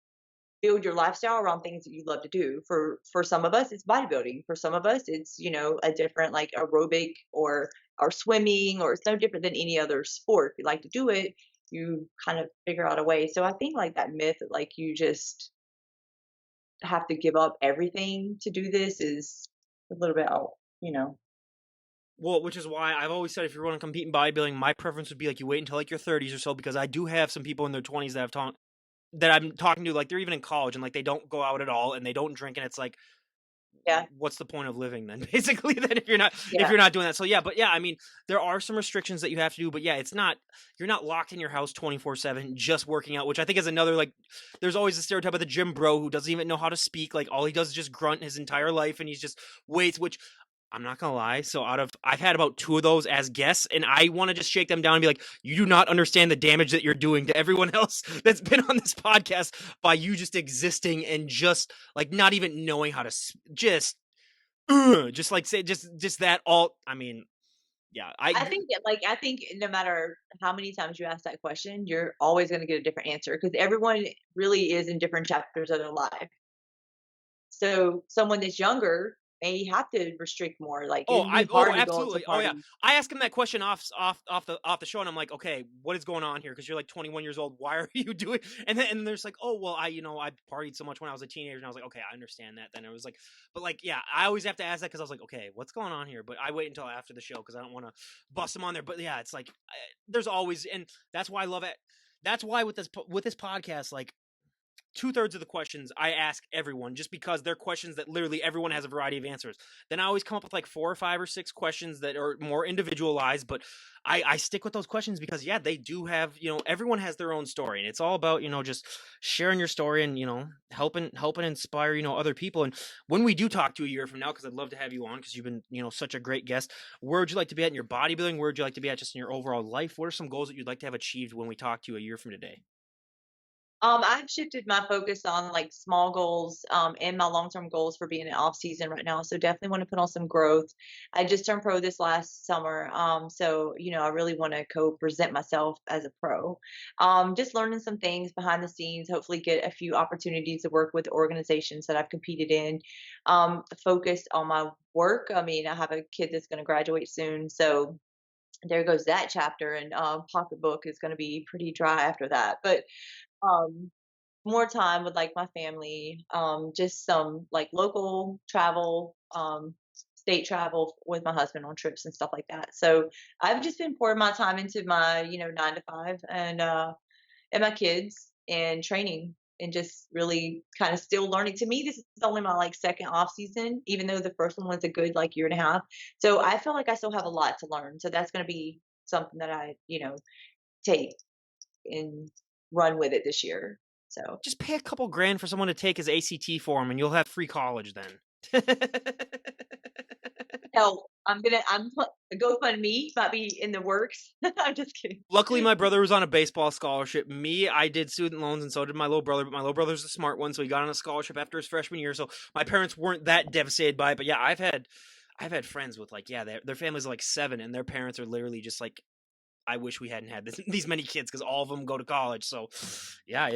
[SPEAKER 2] build your lifestyle around things that you love to do. For some of us, it's bodybuilding. For some of us, it's a different like aerobic or swimming, or it's no different than any other sport. If you like to do it, you kind of figure out a way. So I think like that myth that like you just have to give up everything to do this is a little bit out.
[SPEAKER 1] Well, which is why I've always said, if you're going to compete in bodybuilding, my preference would be like you wait until like your 30s or so, because I do have some people in their 20s that I'm talking to, like they're even in college, and like they don't go out at all, and they don't drink, and it's like,
[SPEAKER 2] Yeah,
[SPEAKER 1] what's the point of living then, basically, then if you're not
[SPEAKER 2] yeah.
[SPEAKER 1] doing that? So I mean, there are some restrictions that you have to do, but it's not, you're not locked in your house 24/7 just working out, which I think is another, like, there's always a stereotype of the gym bro who doesn't even know how to speak, like all he does is just grunt his entire life, and he's just weights, which I'm not gonna lie. So I've had about 2 of those as guests, and I want to just shake them down and be like, you do not understand the damage that you're doing to everyone else that's been on this podcast by you just existing and just like not even knowing how to just like say just that all. I mean,
[SPEAKER 2] I think no matter how many times you ask that question, you're always going to get a different answer, because everyone really is in different chapters of their life. So someone that's younger may have to restrict more. Like it'd be hard to go out to
[SPEAKER 1] Absolutely. Oh yeah.
[SPEAKER 2] parties.
[SPEAKER 1] I asked him that question off the show, and I'm like, okay, what is going on here? Because you're like 21 years old. Why are you doing? And there's like, oh well, I partied so much when I was a teenager, and I was like, okay, I understand that. Then it was like, but like, I always have to ask that, because I was like, okay, what's going on here? But I wait until after the show, because I don't want to bust him on there. But it's like, there's always, and that's why I love it. That's why with this podcast, like, 2/3 of the questions I ask everyone, just because they're questions that literally everyone has a variety of answers. Then I always come up with like 4 or 5 or 6 questions that are more individualized, but I stick with those questions because yeah, they do have, everyone has their own story, and it's all about, just sharing your story and, helping inspire, other people. And when we do talk to a year from now, because I'd love to have you on because you've been, such a great guest, where would you like to be at in your bodybuilding? Where would you like to be at just in your overall life? What are some goals that you'd like to have achieved when we talk to you a year from today?
[SPEAKER 2] I've shifted my focus on like small goals, and my long-term goals for being in off season right now. So definitely want to put on some growth. I just turned pro this last summer. So I really want to co-present myself as a pro. Just learning some things behind the scenes, hopefully get a few opportunities to work with organizations that I've competed in. Focus on my work. I mean, I have a kid that's going to graduate soon. So there goes that chapter, and pocketbook is going to be pretty dry after that. But um, more time with like my family, just some like local travel, state travel with my husband on trips and stuff like that. So I've just been pouring my time into my, 9 to 5 and my kids and training and just really kind of still learning. To me, this is only my like second off season, even though the first one was a good like year and a half. So I feel like I still have a lot to learn. So that's going to be something that I, take and run with it this year. So
[SPEAKER 1] Just pay a couple grand for someone to take his ACT for him, and you'll have free college then.
[SPEAKER 2] no, a GoFundMe might be in the works. I'm just kidding.
[SPEAKER 1] Luckily, my brother was on a baseball scholarship. Me, I did student loans, and so did my little brother. But my little brother's a smart one, so he got on a scholarship after his freshman year. So my parents weren't that devastated by it. But yeah, I've had friends with like, yeah, their families are like 7, and their parents are literally just like, I wish we hadn't had these many kids because all of them go to college. So yeah,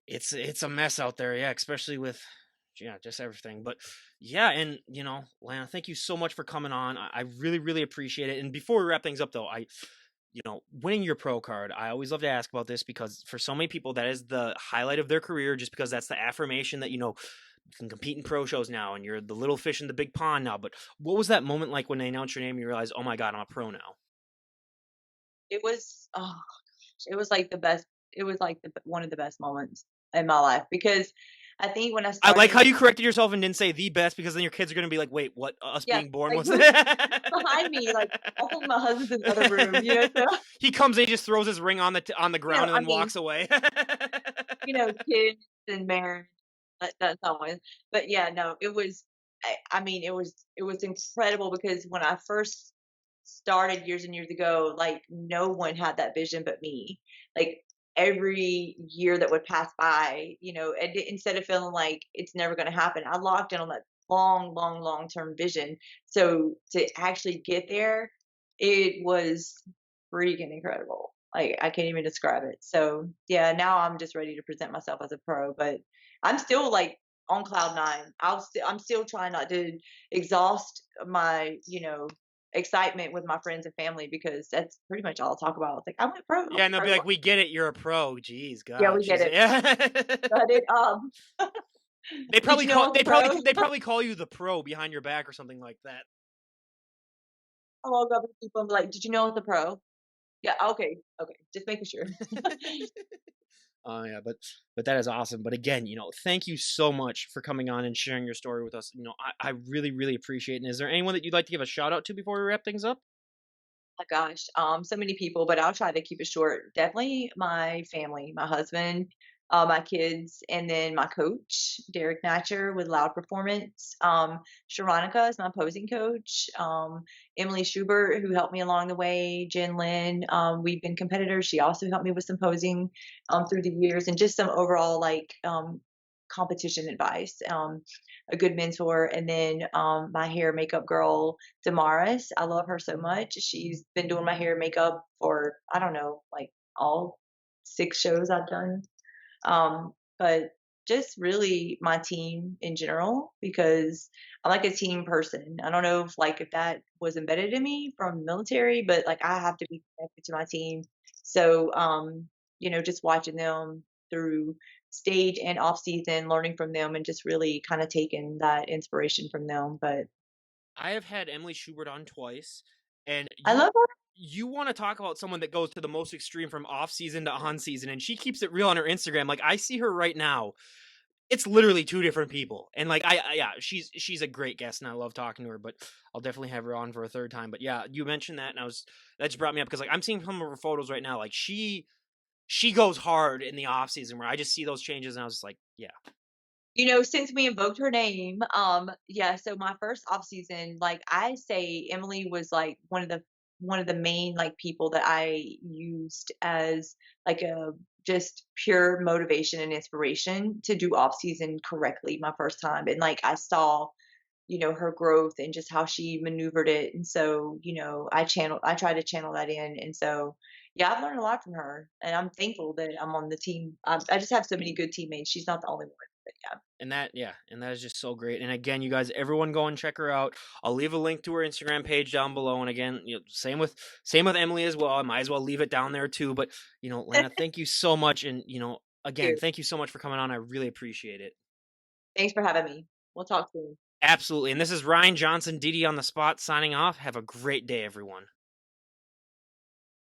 [SPEAKER 1] it's a mess out there. Yeah, especially with just everything. But yeah, and Lana, thank you so much for coming on. I really really appreciate it. And before we wrap things up, though, winning your pro card, I always love to ask about this because for so many people that is the highlight of their career, just because that's the affirmation that you can compete in pro shows now and you're the little fish in the big pond now. But what was that moment like when they announced your name and you realized, oh my god, I'm a pro now?
[SPEAKER 2] It was it was like the best. It was like one of the best moments in my life because I think when I
[SPEAKER 1] I like how
[SPEAKER 2] started,
[SPEAKER 1] you corrected yourself and didn't say the best, because then your kids are gonna be like, "Wait, what? Us
[SPEAKER 2] yeah,
[SPEAKER 1] being born
[SPEAKER 2] like
[SPEAKER 1] was?"
[SPEAKER 2] who's behind me? Like I think my husband's in the other room. So
[SPEAKER 1] He comes and he just throws his ring on the ground and
[SPEAKER 2] I
[SPEAKER 1] then
[SPEAKER 2] mean,
[SPEAKER 1] walks away.
[SPEAKER 2] kids and marriage. That's not one. But yeah, no, it was. I mean, it was incredible because when I first started years and years ago, like no one had that vision but me. Like every year that would pass by, instead of feeling like it's never going to happen, I locked in on that long, long, long term vision. So to actually get there, it was freaking incredible. Like I can't even describe it. So yeah, now I'm just ready to present myself as a pro, but I'm still like on cloud nine. I'm still trying not to exhaust my, excitement with my friends and family because that's pretty much all I'll talk about. It's like I went pro. I
[SPEAKER 1] Yeah,
[SPEAKER 2] went
[SPEAKER 1] and they'll be
[SPEAKER 2] pro.
[SPEAKER 1] like, "We get it, you're a pro." Jeez,
[SPEAKER 2] Yeah,
[SPEAKER 1] God,
[SPEAKER 2] we get
[SPEAKER 1] she's
[SPEAKER 2] it.
[SPEAKER 1] yeah.
[SPEAKER 2] But
[SPEAKER 1] They
[SPEAKER 2] did
[SPEAKER 1] probably
[SPEAKER 2] you know I
[SPEAKER 1] call
[SPEAKER 2] was a pro?
[SPEAKER 1] they probably call you the pro behind your back or something like that.
[SPEAKER 2] I woke up with people and be like, did you know I was a pro? Yeah, okay, okay, just making sure.
[SPEAKER 1] Oh yeah, but that is awesome. But again, thank you so much for coming on and sharing your story with us. I really, really appreciate it. And is there anyone that you'd like to give a shout out to before we wrap things up?
[SPEAKER 2] My gosh, so many people, but I'll try to keep it short. Definitely my family, my husband, my kids, and then my coach, Derek Natcher with Loud Performance. Sharonica is my posing coach. Emily Schubert, who helped me along the way. Jen Lynn, we've been competitors. She also helped me with some posing through the years, and just some overall like competition advice. A good mentor, and then my hair makeup girl, Damaris. I love her so much. She's been doing my hair and makeup for I don't know, like all 6 shows I've done. But just really my team in general because I'm like a team person. I don't know if that was embedded in me from the military, but like I have to be connected to my team. So just watching them through stage and off season, learning from them and just really kind of taking that inspiration from them. But
[SPEAKER 1] I have had Emily Schubert on twice, and
[SPEAKER 2] I
[SPEAKER 1] you
[SPEAKER 2] love her.
[SPEAKER 1] you want to talk about someone that goes to the most extreme from off season to on season, and she keeps it real on her Instagram. Like I see her right now, it's literally two different people. And like yeah, she's a great guest, and I love talking to her. But I'll definitely have her on for a third time. But yeah, you mentioned that, and that just brought me up because like I'm seeing some of her photos right now. Like she goes hard in the off season where I just see those changes, and I was just like, yeah,
[SPEAKER 2] Since we invoked her name, yeah, so my first off season, like I say Emily was like one of the main like people that I used as like a just pure motivation and inspiration to do off season correctly my first time. And like I saw, her growth and just how she maneuvered it. And so, I try to channel that in. And so, yeah, I've learned a lot from her, and I'm thankful that I'm on the team. I just have so many good teammates. She's not the only one, but yeah.
[SPEAKER 1] and that is just so great. And again, you guys, everyone go and check her out. I'll leave a link to her Instagram page down below. And again, same with Emily as well. I might as well leave it down there too. But Lana, thank you so much, and again,
[SPEAKER 2] You.
[SPEAKER 1] thank you so much for coming on. I really appreciate it.
[SPEAKER 2] Thanks for having me. We'll talk soon.
[SPEAKER 1] Absolutely. And this is Ryan Johnson, DD on the spot, signing off. Have a great day, everyone.